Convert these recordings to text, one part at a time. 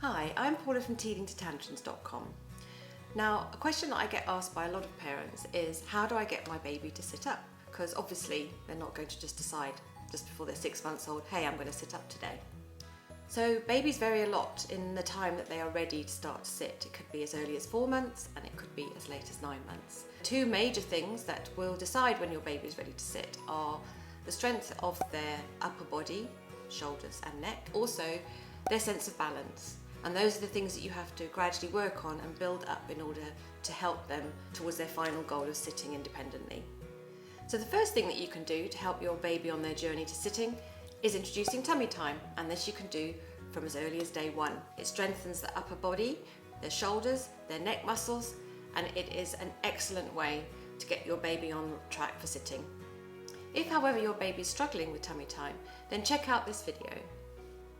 Hi, I'm Paula from teethingtotantrums.com. Now, a question that I get asked by a lot of parents is, how do I get my baby to sit up? Because obviously they're not going to just decide just before they're 6 months old, hey, I'm going to sit up today. So babies vary a lot in the time that they are ready to start to sit. It could be as early as 4 months and it could be as late as 9 months. Two major things that will decide when your baby is ready to sit are the strength of their upper body, shoulders and neck, also their sense of balance. And those are the things that you have to gradually work on and build up in order to help them towards their final goal of sitting independently. So the first thing that you can do to help your baby on their journey to sitting is introducing tummy time, and this you can do from as early as day one. It strengthens the upper body, their shoulders, their neck muscles, and it is an excellent way to get your baby on track for sitting. If, however, your baby is struggling with tummy time, then check out this video.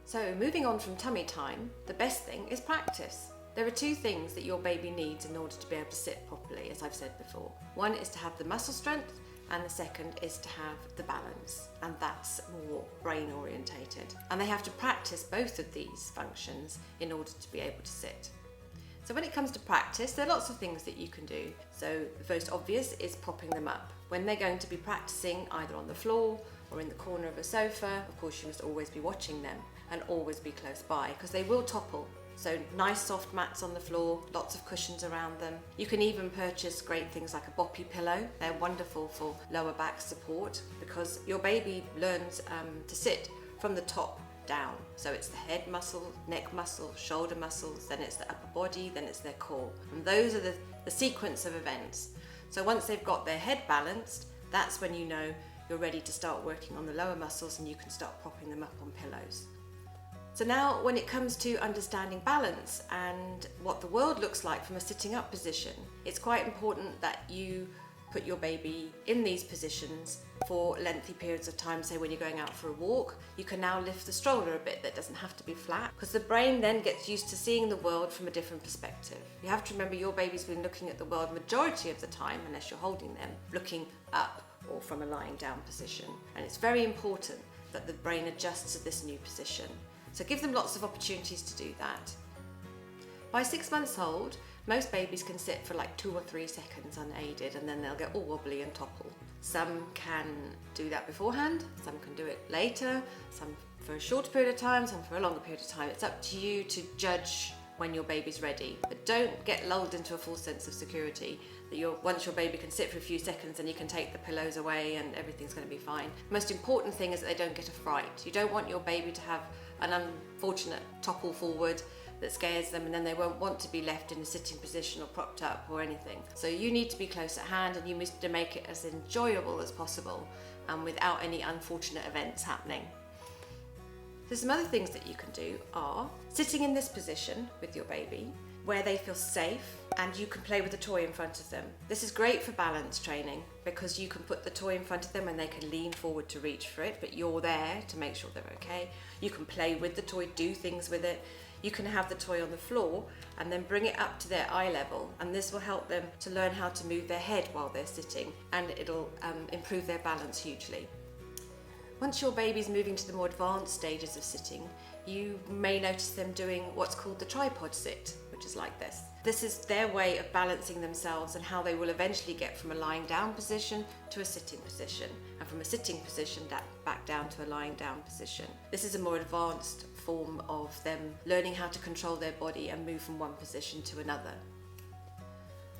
So moving on from tummy time, the best thing is practice. There are two things that your baby needs in order to be able to sit properly, as I've said before. One is to have the muscle strength, and the second is to have the balance, and that's more brain orientated. And they have to practice both of these functions in order to be able to sit. So when it comes to practice, there are lots of things that you can do. So the most obvious is propping them up. When they're going to be practicing either on the floor or in the corner of a sofa, of course you must always be watching them and always be close by because they will topple. So nice soft mats on the floor, lots of cushions around them. You can even purchase great things like a boppy pillow. They're wonderful for lower back support because your baby learns to sit from the top down. So it's the head muscle, neck muscle, shoulder muscles, then it's the upper body, then it's their core. And those are the sequence of events. So once they've got their head balanced, that's when you know you're ready to start working on the lower muscles and you can start propping them up on pillows. So now when it comes to understanding balance and what the world looks like from a sitting up position, it's quite important that you put your baby in these positions for lengthy periods of time. Say when you're going out for a walk, you can now lift the stroller a bit. That doesn't have to be flat because the brain then gets used to seeing the world from a different perspective. You have to remember your baby's been looking at the world majority of the time, unless you're holding them, looking up or from a lying down position. And it's very important that the brain adjusts to this new position. So give them lots of opportunities to do that. By 6 months old, most babies can sit for like 2 or 3 seconds unaided and then they'll get all wobbly and topple. Some can do that beforehand, some can do it later, some for a shorter period of time, some for a longer period of time. It's up to you to judge when your baby's ready. But don't get lulled into a false sense of security that once your baby can sit for a few seconds and you can take the pillows away and everything's going to be fine. The most important thing is that they don't get a fright. You don't want your baby to have an unfortunate topple forward that scares them and then they won't want to be left in a sitting position or propped up or anything. So you need to be close at hand and you need to make it as enjoyable as possible and without any unfortunate events happening. So some other things that you can do are sitting in this position with your baby where they feel safe and you can play with a toy in front of them. This is great for balance training because you can put the toy in front of them and they can lean forward to reach for it, but you're there to make sure they're okay. You can play with the toy, do things with it. You can have the toy on the floor and then bring it up to their eye level, and this will help them to learn how to move their head while they're sitting, and it'll improve their balance hugely. Once your baby's moving to the more advanced stages of sitting, you may notice them doing what's called the tripod sit, which is like this. This is their way of balancing themselves and how they will eventually get from a lying down position to a sitting position, and from a sitting position back down to a lying down position. This is a more advanced form of them learning how to control their body and move from one position to another.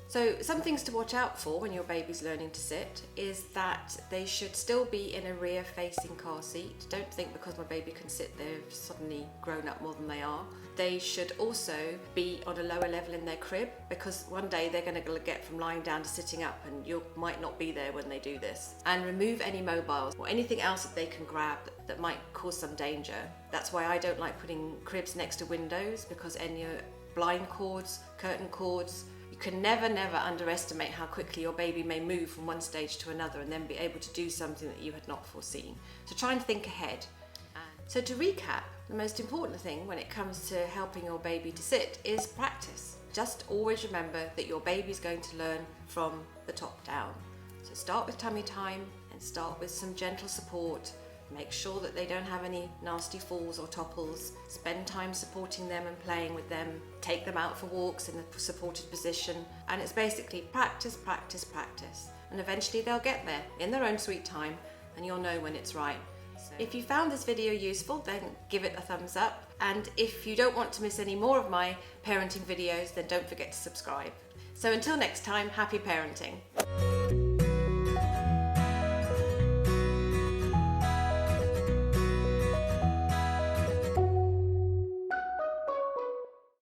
So some things to watch out for when your baby's learning to sit is that they should still be in a rear facing car seat. Don't think because my baby can sit they've suddenly grown up more than they are. They should also be on a lower level in their crib because one day they're going to get from lying down to sitting up and you might not be there when they do this. And remove any mobiles or anything else that they can grab that might cause some danger. That's why I don't like putting cribs next to windows because any blind cords, curtain cords, you can never underestimate how quickly your baby may move from one stage to another and then be able to do something that you had not foreseen. So try and think ahead. So to recap, the most important thing when it comes to helping your baby to sit is practice. Just always remember that your baby's going to learn from the top down. So start with tummy time and start with some gentle support make sure that they don't have any nasty falls or topples, spend time supporting them and playing with them, take them out for walks in a supported position, and it's basically practice, practice, practice. And eventually they'll get there in their own sweet time, and you'll know when it's right. So if you found this video useful, then give it a thumbs up. And if you don't want to miss any more of my parenting videos, then don't forget to subscribe. So until next time, happy parenting.